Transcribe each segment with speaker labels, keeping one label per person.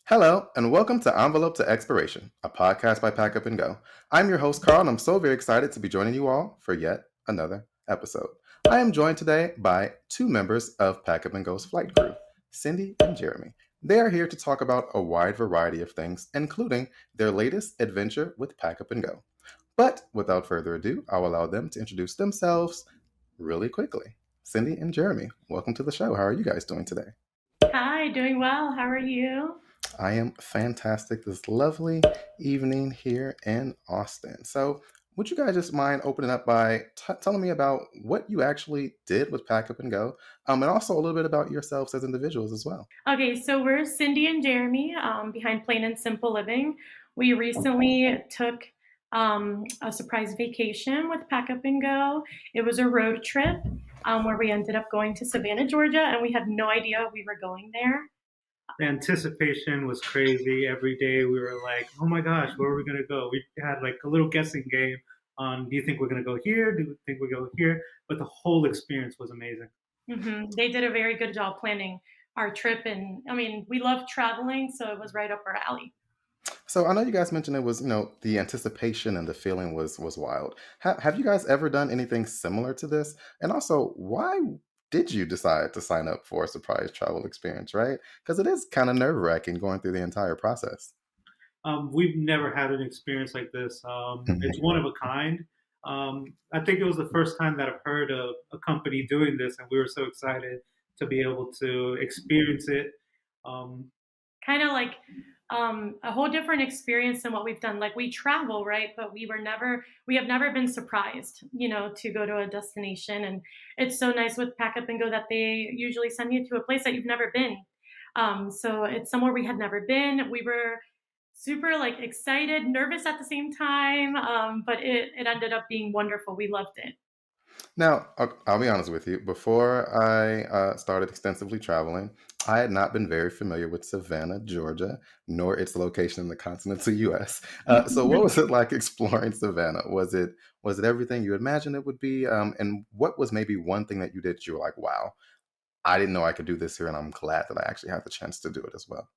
Speaker 1: Hello, and welcome to Envelope to Expiration, a podcast by Pack Up and Go. I'm your host, Carl, and I'm so very excited to be joining you all for yet another episode. I am joined today by two members of Pack Up and Go's flight crew, Cindy and Jeremy. They are here to talk about a wide variety of things, including their latest adventure with Pack Up and Go. But without further ado, I'll allow them to introduce themselves really quickly. Cindy and Jeremy, welcome to the show. How are you guys doing today?
Speaker 2: Hi, doing well. How are you?
Speaker 1: I am fantastic this lovely evening here in Austin. So, would you guys just mind opening up by telling me about what you actually did with Pack Up and Go, and also a little bit about yourselves as individuals as well?
Speaker 2: Okay, so we're Cindy and Jeremy behind Plain and Simple Living. We recently took a surprise vacation with Pack Up and Go. It was a road trip where we ended up going to Savannah, Georgia, and we had no idea we were going there.
Speaker 3: The anticipation was crazy. Every day we were like, oh my gosh, where are we going to go? We had like a little guessing game on, do you think we're going to go here? Do you think we go here? But the whole experience was amazing.
Speaker 2: They did a very good job planning our trip. And I mean, we love traveling, so it was right up our alley.
Speaker 1: So, I know you guys mentioned it was, the anticipation and the feeling was wild. Have you guys ever done anything similar to this? And also, why did you decide to sign up for a surprise travel experience, right? Because it is kind of nerve-wracking going through the entire process.
Speaker 3: We've never had an experience like this. It's one of a kind. I think it was the first time that I've heard of a company doing this, and we were so excited to be able to experience it.
Speaker 2: Kind of like a whole different experience than what we've done. Like we travel, right? But we have never been surprised, to go to a destination. And it's so nice with Pack Up and Go that they usually send you to a place that you've never been. So it's somewhere we had never been. We were super like excited, nervous at the same time. But it ended up being wonderful. We loved it.
Speaker 1: Now, I'll be honest with you. Before I started extensively traveling, I had not been very familiar with Savannah, Georgia, nor its location in the continental U.S. So, what was it like exploring Savannah? Was it everything you imagined it would be? And what was maybe one thing that you did? You were like, "Wow, I didn't know I could do this here," and I'm glad that I actually had the chance to do it as well.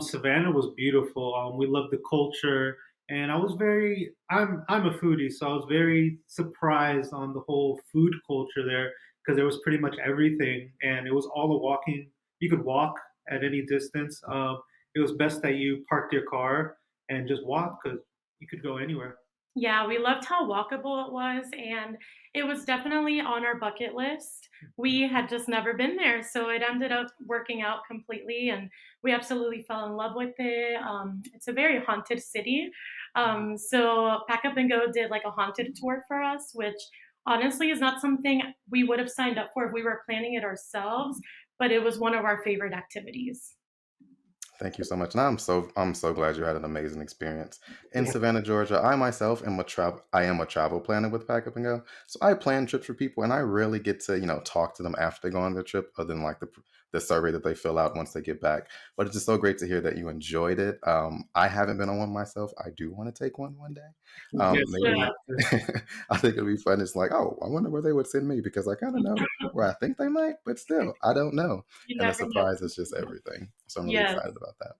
Speaker 3: Savannah was beautiful. We loved the culture, and I'm a foodie, so I was very surprised on the whole food culture there because there was pretty much everything, and it was all a walking. You could walk at any distance. It was best that you parked your car and just walk because you could go anywhere.
Speaker 2: Yeah, we loved how walkable it was, and it was definitely on our bucket list. We had just never been there, so it ended up working out completely, and we absolutely fell in love with it. It's a very haunted city. So Pack Up and Go did like a haunted tour for us, which honestly is not something we would have signed up for if we were planning it ourselves, but it was one of our favorite activities.
Speaker 1: Thank you so much. And I'm so glad you had an amazing experience in
Speaker 3: Yeah.
Speaker 1: Savannah, Georgia. I myself am a travel planner with Pack Up and Go. So I plan trips for people and I rarely get to, talk to them after they go on their trip other than like the survey that they fill out once they get back. But it's just so great to hear that you enjoyed it. I haven't been on one myself. I do want to take one day.
Speaker 3: Yes, you
Speaker 1: Maybe
Speaker 3: have to.
Speaker 1: I think it'll be fun. It's like, oh, I wonder where they would send me because I kind of know where I think they might, but still, I don't know.
Speaker 2: You
Speaker 1: And the
Speaker 2: never know.
Speaker 1: surprise is just everything. So I'm really
Speaker 2: Yes.
Speaker 1: excited about that.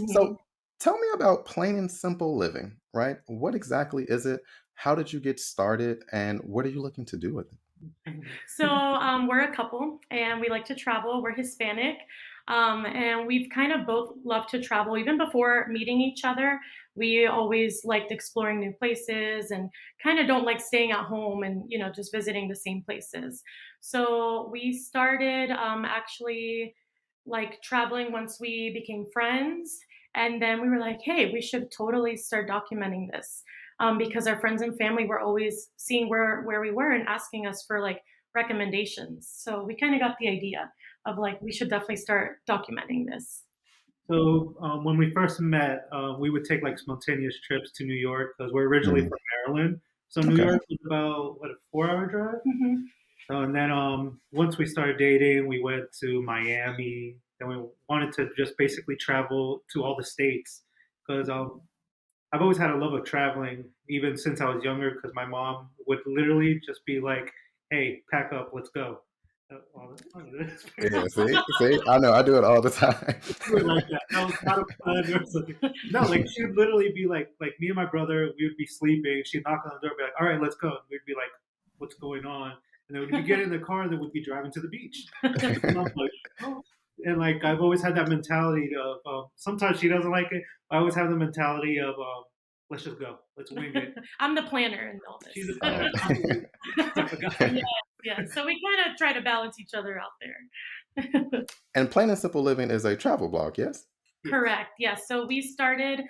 Speaker 1: So
Speaker 2: Mhm.
Speaker 1: tell me about plain and simple living, right? What exactly is it? How did you get started? And what are you looking to do with it?
Speaker 2: So we're a couple and we like to travel. We're Hispanic. And we've kind of both loved to travel. Even before meeting each other, we always liked exploring new places and kind of don't like staying at home and, just visiting the same places. So we started actually like traveling once we became friends. And then we were like, hey, we should totally start documenting this because our friends and family were always seeing where we were and asking us for like recommendations. So we kind of got the idea of like we should definitely start documenting this.
Speaker 3: So when we first met, we would take like spontaneous trips to New York because we're originally
Speaker 1: Mm,
Speaker 3: from Maryland. So New
Speaker 1: okay.
Speaker 3: York was about what, a 4 hour drive.
Speaker 2: Hmm.
Speaker 3: And then once we started dating, we went to Miami. Then we wanted to just basically travel to all the states because I've always had a love of traveling, even since I was younger. Because my mom would literally just be like, "Hey, pack up, let's go." all the time.
Speaker 1: Yeah, see, I know I do it all the time.
Speaker 3: You were like that. That was not a plan or something. No, like she would literally be like me and my brother. We would be sleeping. She'd knock on the door, be like, "All right, let's go." And we'd be like, "What's going on?" And then we'd get in the car, and then we'd be driving to the beach. And I'm like, "Oh." And like I've always had that mentality of sometimes she doesn't like it. I always have the mentality of let's just go, let's wing it.
Speaker 2: I'm the planner in all
Speaker 3: She's a
Speaker 2: this.
Speaker 3: planner. I'm the wing type of guy.
Speaker 2: Yeah, so we kind of try to balance each other out there.
Speaker 1: And Plain and Simple Living is a travel blog, yes?
Speaker 2: Correct. Yes. So we started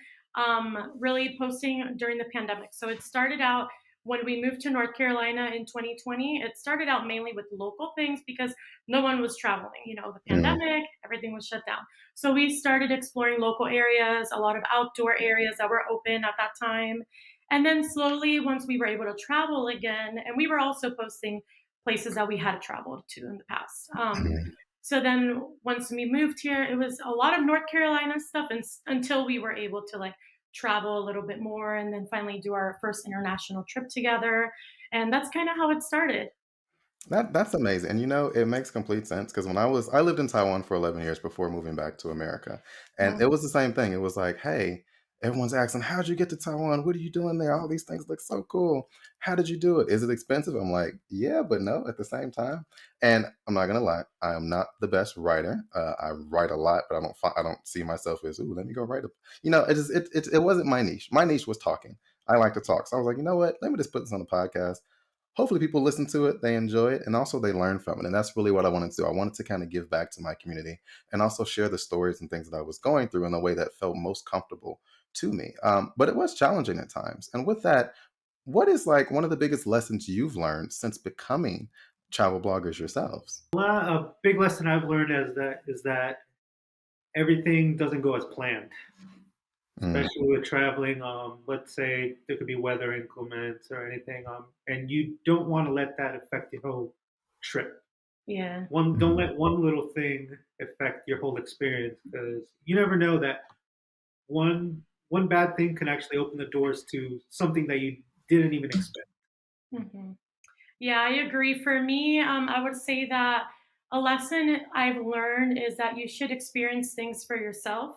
Speaker 2: really posting during the pandemic. So it started out when we moved to North Carolina in 2020. It started out mainly with local things because no one was traveling. You know, the pandemic, everything was shut down. So we started exploring local areas, a lot of outdoor areas that were open at that time. And then slowly, once we were able to travel again, and we were also posting places that we had traveled to in the past.
Speaker 1: Mhm.
Speaker 2: So then once we moved here, it was a lot of North Carolina stuff until we were able to like travel a little bit more and then finally do our first international trip together. And that's kind of how it started.
Speaker 1: That's amazing. And you know, it makes complete sense because I lived in Taiwan for 11 years before moving back to America. And
Speaker 2: Well,
Speaker 1: it was the same thing. It was like, hey, everyone's asking, how'd you get to Taiwan? What are you doing there? All these things look so cool. How did you do it? Is it expensive? I'm like, yeah, but no at the same time. And I'm not gonna lie, I am not the best writer. I write a lot, but I don't see myself as, ooh, let me go write a, you know, it wasn't my niche. My niche was talking. I like to talk. So I was like, you know what? Let me just put this on the podcast. Hopefully people listen to it, they enjoy it, and also they learn from it. And that's really what I wanted to do. I wanted to kind of give back to my community and also share the stories and things that I was going through in a way that felt most comfortable to me. But it was challenging at times. And with that, what is like one of the biggest lessons you've learned since becoming travel bloggers yourselves?
Speaker 3: A big lesson I've learned is that everything doesn't go as planned,
Speaker 1: Mm,
Speaker 3: especially with traveling. Let's say there could be weather inclements or anything, and you don't want to let that affect your whole trip.
Speaker 2: yeah.
Speaker 3: One Don't
Speaker 1: mhm.
Speaker 3: let one little thing affect your whole experience because you never know that one bad thing can actually open the doors to something that you didn't even expect.
Speaker 2: hmm Yeah, I agree. For me, I would say that a lesson I've learned is that you should experience things for yourself.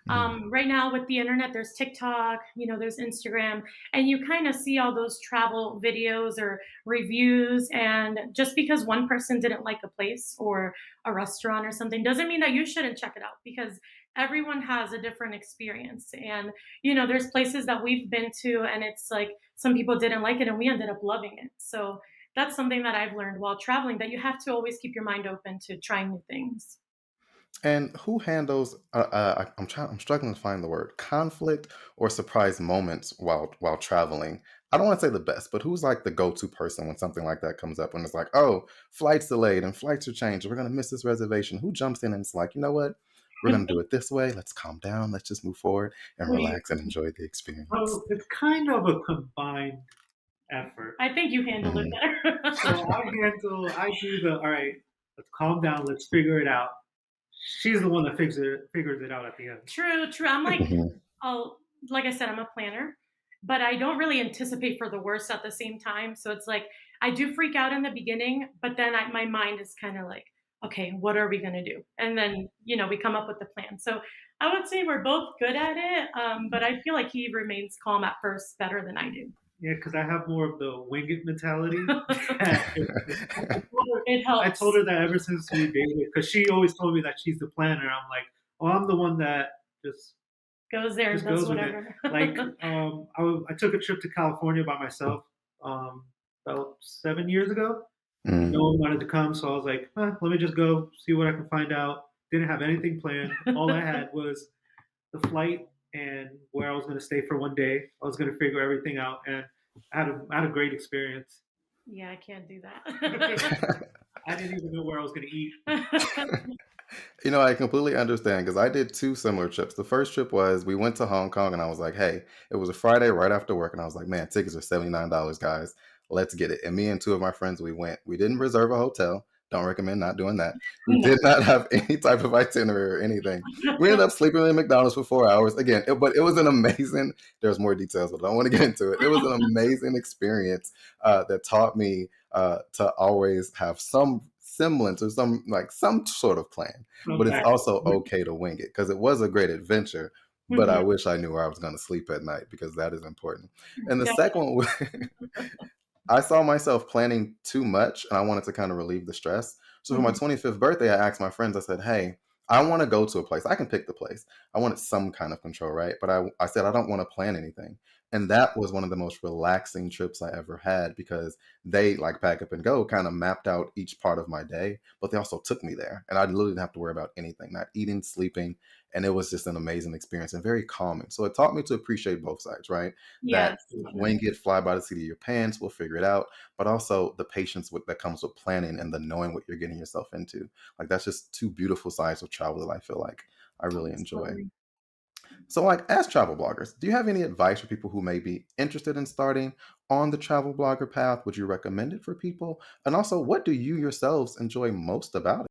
Speaker 1: Mm,
Speaker 2: Right now with the internet, there's TikTok, you know, there's Instagram, and you kind of see all those travel videos or reviews. And just because one person didn't like a place or a restaurant or something doesn't mean that you shouldn't check it out because everyone has a different experience. And, you know, there's places that we've been to and it's like some people didn't like it and we ended up loving it. So that's something that I've learned while traveling that you have to always keep your mind open to trying new things.
Speaker 1: And who handles? I'm struggling to find the word conflict or surprise moments while traveling. I don't want to say the best, but who's like the go-to person when something like that comes up? When it's like, oh, flight's delayed and flights are changed, we're gonna miss this reservation. Who jumps in and it's like, you know what? We're gonna do it this way. Let's calm down. Let's just move forward and
Speaker 3: We
Speaker 1: relax and enjoy the experience.
Speaker 3: So it's kind of a combined effort.
Speaker 2: I think you handled it
Speaker 1: Mhm.
Speaker 2: better.
Speaker 3: So I do the all right. Let's calm down. Let's figure it out. She's the one that figures it out at the end.
Speaker 2: True, true. I'm like,
Speaker 1: Mhm.
Speaker 2: I'll, like I said, I'm a planner, but I don't really anticipate for the worst at the same time. So it's like I do freak out in the beginning, but then my mind is kind of like, okay, what are we gonna do? And then you know we come up with the plan. So I would say we're both good at it, but I feel like he remains calm at first better than I do.
Speaker 3: Yeah, because I have more of the wing it mentality.
Speaker 2: It
Speaker 3: I told
Speaker 2: helps.
Speaker 3: her that ever since we dated, because she always told me that she's the planner. I'm like, oh, I'm the one that just
Speaker 2: Goes there and
Speaker 3: just
Speaker 2: does
Speaker 3: goes with it.
Speaker 2: whatever.
Speaker 3: Like, I took a trip to California by myself about 7 years ago. No
Speaker 1: Mm.
Speaker 3: one wanted to come, so I was like, let me just go see what I can find out. Didn't have anything planned. All I had was the flight and where I was going to stay for one day. I was going to figure everything out, and I had a great experience.
Speaker 2: Yeah, I can't do that.
Speaker 3: I didn't even know where I was going to eat.
Speaker 1: You know, I completely understand because I did two similar trips. The first trip was we went to Hong Kong and I was like, hey, it was a Friday right after work. And I was like, man, tickets are $79, guys. Let's get it. And me and two of my friends, we went. We didn't reserve a hotel. Don't recommend not doing that. We
Speaker 2: No.
Speaker 1: did not have any type of itinerary or anything. We ended up sleeping in McDonald's for 4 hours. Again, but it was an amazing, there's more details, but I don't want to get into it. It was an amazing experience that taught me to always have semblance or some sort of plan. But it's
Speaker 3: Okay.
Speaker 1: also okay to wing it because it was a great adventure. But I
Speaker 2: Mhm.
Speaker 1: wish I knew where I was going to sleep at night because that is important. And the
Speaker 2: Definitely.
Speaker 1: second one, I saw myself planning too much and I wanted to kind of relieve the stress. So for my
Speaker 2: Mhm.
Speaker 1: 25th birthday, I asked my friends, I said, hey, I want to go to a place. I can pick the place. I wanted some kind of control, right? But I said, I don't want to plan anything. And that was one of the most relaxing trips I ever had because they, like Pack Up and Go, kind of mapped out each part of my day, but they also took me there. And I literally didn't have to worry about anything, not eating, sleeping. And it was just an amazing experience and very calming. So it taught me to appreciate both sides, right? That
Speaker 2: Yes,
Speaker 1: wing
Speaker 2: definitely.
Speaker 1: it, fly by the seat of your pants, we'll figure it out. But also the patience that comes with planning and the knowing what you're getting yourself into. Like that's just two beautiful sides of travel that I feel like I really enjoy.
Speaker 2: Absolutely.
Speaker 1: So, like as travel bloggers, do you have any advice for people who may be interested in starting on the travel blogger path? Would you recommend it for people? And also, what do you yourselves enjoy most about it?